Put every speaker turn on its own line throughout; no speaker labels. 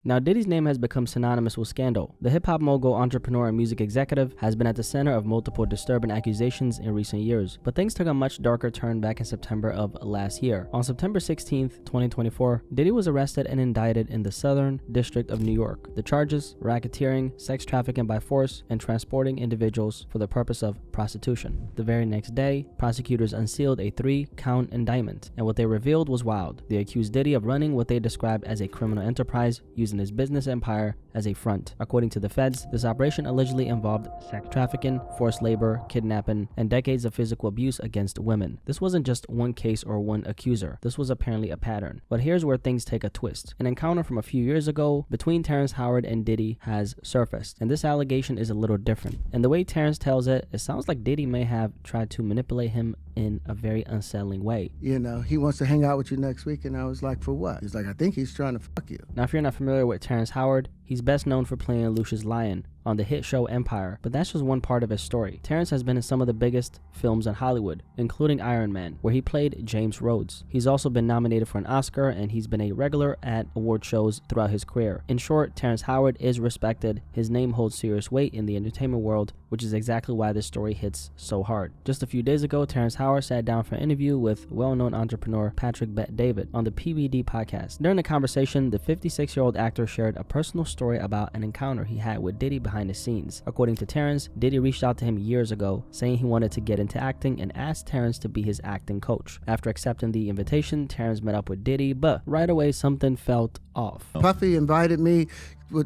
Now, Diddy's name has become synonymous with scandal. The hip-hop mogul, entrepreneur, and music executive has been at the center of multiple disturbing accusations in recent years, but things took a much darker turn back in September of last year. On September 16th, 2024, Diddy was arrested and indicted in the Southern District of New York. The charges: racketeering, sex trafficking by force, and transporting individuals for the purpose of prostitution. The very next day, prosecutors unsealed a 3-count indictment, and what they revealed was wild. They accused Diddy of running what they described as a criminal enterprise, using his business empire as a front. According to the feds, this operation allegedly involved sex trafficking, forced labor, kidnapping, and decades of physical abuse against women. This wasn't just one case or one accuser. This was apparently a pattern. But here's where things take a twist. An encounter from a few years ago between Terrence Howard and Diddy has surfaced, and this allegation is a little different. And the way Terrence tells it, it sounds like Diddy may have tried to manipulate him in a very unsettling way.
He wants to hang out with you next week, and I was like, for what? He's like, I think he's trying to fuck you.
Now, if you're not familiar with Terrence Howard, he's best known for playing Lucius Lyon on the hit show Empire, but that's just one part of his story. Terrence has been in some of the biggest films in Hollywood, including Iron Man, where he played James Rhodes. He's also been nominated for an Oscar, and he's been a regular at award shows throughout his career. In short, Terrence Howard is respected. His name holds serious weight in the entertainment world, which is exactly why this story hits so hard. Just a few days ago, Terrence Howard sat down for an interview with well-known entrepreneur Patrick Bet-David on the PBD Podcast. During the conversation, the 56-year-old actor shared a personal story about an encounter he had with Diddy behind the scenes. According to Terrence, Diddy reached out to him years ago, saying he wanted to get into acting and asked Terrence to be his acting coach. After accepting the invitation, Terrence met up with Diddy, but right away something felt off.
Puffy invited me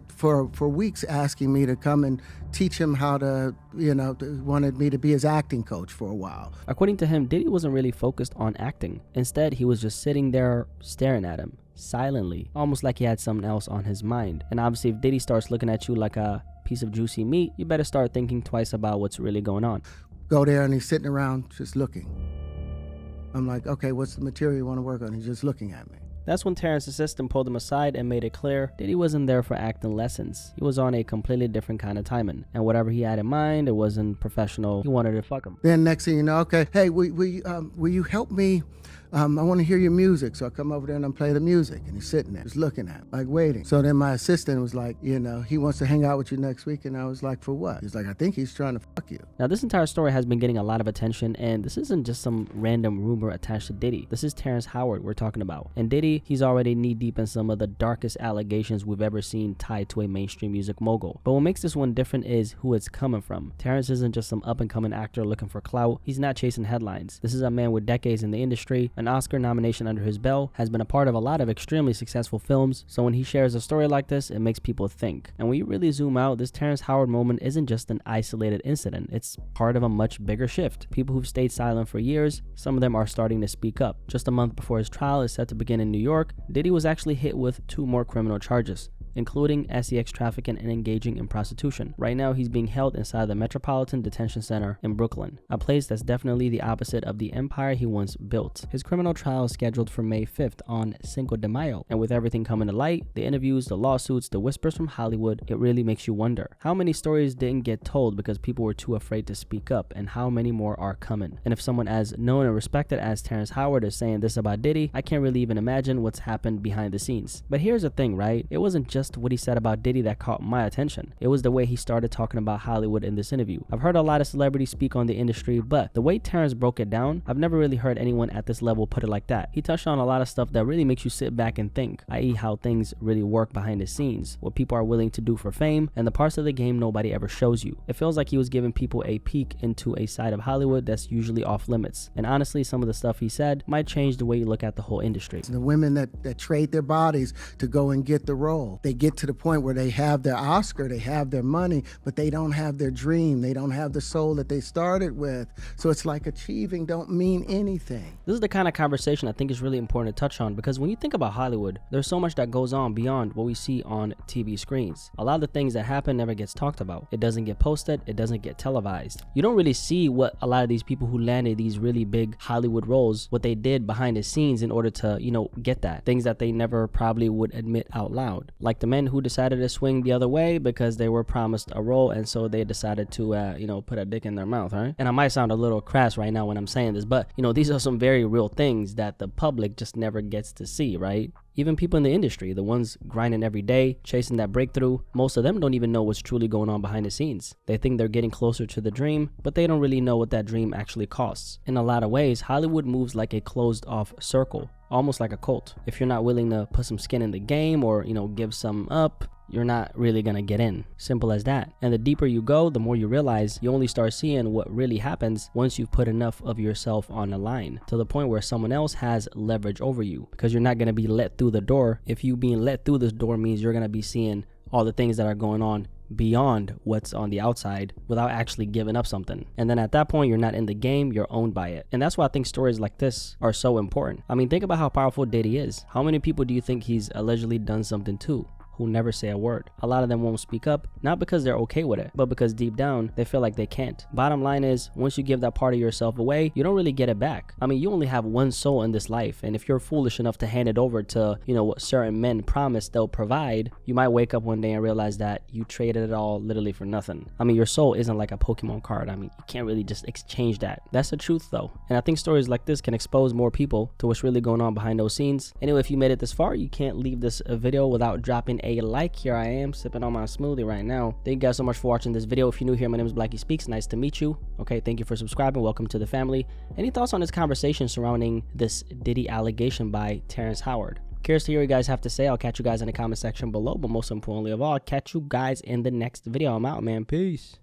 for weeks, asking me to come and teach him how to, wanted me to be his acting coach for a while.
According to him, Diddy wasn't really focused on acting. Instead, he was just sitting there staring at him silently, almost like he had something else on his mind. And obviously, if Diddy starts looking at you like a piece of juicy meat, you better start thinking twice about what's really going on.
Go there and he's sitting around just looking. I'm like, okay, what's the material you want to work on? He's just looking at me.
That's when Terrence's assistant pulled him aside and made it clear Diddy wasn't there for acting lessons. He was on a completely different kind of timing, and whatever he had in mind, it wasn't professional. He wanted to fuck him.
Then next thing you know, okay, hey, will you help me? I want to hear your music. So I come over there and I play the music, and he's sitting there just looking at me, like waiting. So then my assistant was like, he wants to hang out with you next week, and I was like, for what? He's like, I think he's trying to fuck you.
Now, this entire story has been getting a lot of attention, and this isn't just some random rumor attached to Diddy. This is Terrence Howard we're talking about. And Diddy, he's already knee-deep in some of the darkest allegations we've ever seen tied to a mainstream music mogul. But what makes this one different is who it's coming from. Terrence isn't just some up-and-coming actor looking for clout. He's not chasing headlines. This is a man with decades in the industry, an Oscar nomination under his belt, has been a part of a lot of extremely successful films. So when he shares a story like this, it makes people think. And when you really zoom out, this Terrence Howard moment isn't just an isolated incident. It's part of a much bigger shift. People who've stayed silent for years, some of them are starting to speak up. Just a month before his trial is set to begin in New York, Diddy was actually hit with 2 more criminal charges, including sex trafficking and engaging in prostitution. Right now, he's being held inside the Metropolitan Detention Center in Brooklyn, a place that's definitely the opposite of the empire he once built. His criminal trial is scheduled for May 5th on Cinco de Mayo, and with everything coming to light, the interviews, the lawsuits, the whispers from Hollywood, it really makes you wonder how many stories didn't get told because people were too afraid to speak up, and how many more are coming. And if someone as known and respected as Terrence Howard is saying this about Diddy, I can't really even imagine what's happened behind the scenes. But here's the thing, right? It wasn't just what he said about Diddy that caught my attention. It was the way he started talking about Hollywood in this interview. I've heard a lot of celebrities speak on the industry, but the way Terrence broke it down, I've never really heard anyone at this level put it like that. He touched on a lot of stuff that really makes you sit back and think, i.e. how things really work behind the scenes, what people are willing to do for fame, and the parts of the game nobody ever shows you. It feels like he was giving people a peek into a side of Hollywood that's usually off limits. And honestly, some of the stuff he said might change the way you look at the whole industry.
The women that trade their bodies to go and get the role, they get to the point where they have their Oscar, they have their money, but they don't have their dream. They don't have the soul that they started with. So it's like achieving don't mean anything.
This is the kind of conversation I think is really important to touch on, because when you think about Hollywood, there's so much that goes on beyond what we see on TV screens. A lot of the things that happen never gets talked about. It doesn't get posted, it doesn't get televised. You don't really see what a lot of these people who landed these really big Hollywood roles, what they did behind the scenes in order to, get that. Things that they never probably would admit out loud. Like the men who decided to swing the other way because they were promised a role, and so they decided to, put a dick in their mouth, right? And I might sound a little crass right now when I'm saying this, but, these are some very real things that the public just never gets to see, right? Even people in the industry, the ones grinding every day, chasing that breakthrough, most of them don't even know what's truly going on behind the scenes. They think they're getting closer to the dream, but they don't really know what that dream actually costs. In a lot of ways, Hollywood moves like a closed-off circle, almost like a cult. If you're not willing to put some skin in the game or, give some up, you're not really gonna get in. Simple as that. And the deeper you go, the more you realize you only start seeing what really happens once you've put enough of yourself on the line, to the point where someone else has leverage over you, because you're not gonna be let through the door. If you being let through this door means you're gonna be seeing all the things that are going on beyond what's on the outside without actually giving up something. And then at that point, you're not in the game, you're owned by it. And that's why I think stories like this are so important. I mean, think about how powerful Diddy is. How many people do you think he's allegedly done something to, who never say a word? A lot of them won't speak up, not because they're okay with it, but because deep down they feel like they can't. Bottom line is, once you give that part of yourself away, you don't really get it back. I mean, you only have one soul in this life, and if you're foolish enough to hand it over to, what certain men promise they'll provide, you might wake up one day and realize that you traded it all literally for nothing. I mean, your soul isn't like a Pokemon card. I mean, you can't really just exchange that. That's the truth though. And I think stories like this can expose more people to what's really going on behind those scenes. Anyway, if you made it this far, you can't leave this video without dropping a like. Here I am sipping on my smoothie right now. Thank you guys so much for watching this video. If you're new here, my name is Blacky Speakz. Nice to meet you. Okay, thank you for subscribing. Welcome to the family. Any thoughts on this conversation surrounding this Diddy allegation by Terrence Howard? Curious to hear what you guys have to say. I'll catch you guys in the comment section below, but most importantly of all, I'll catch you guys in the next video. I'm out, man. Peace.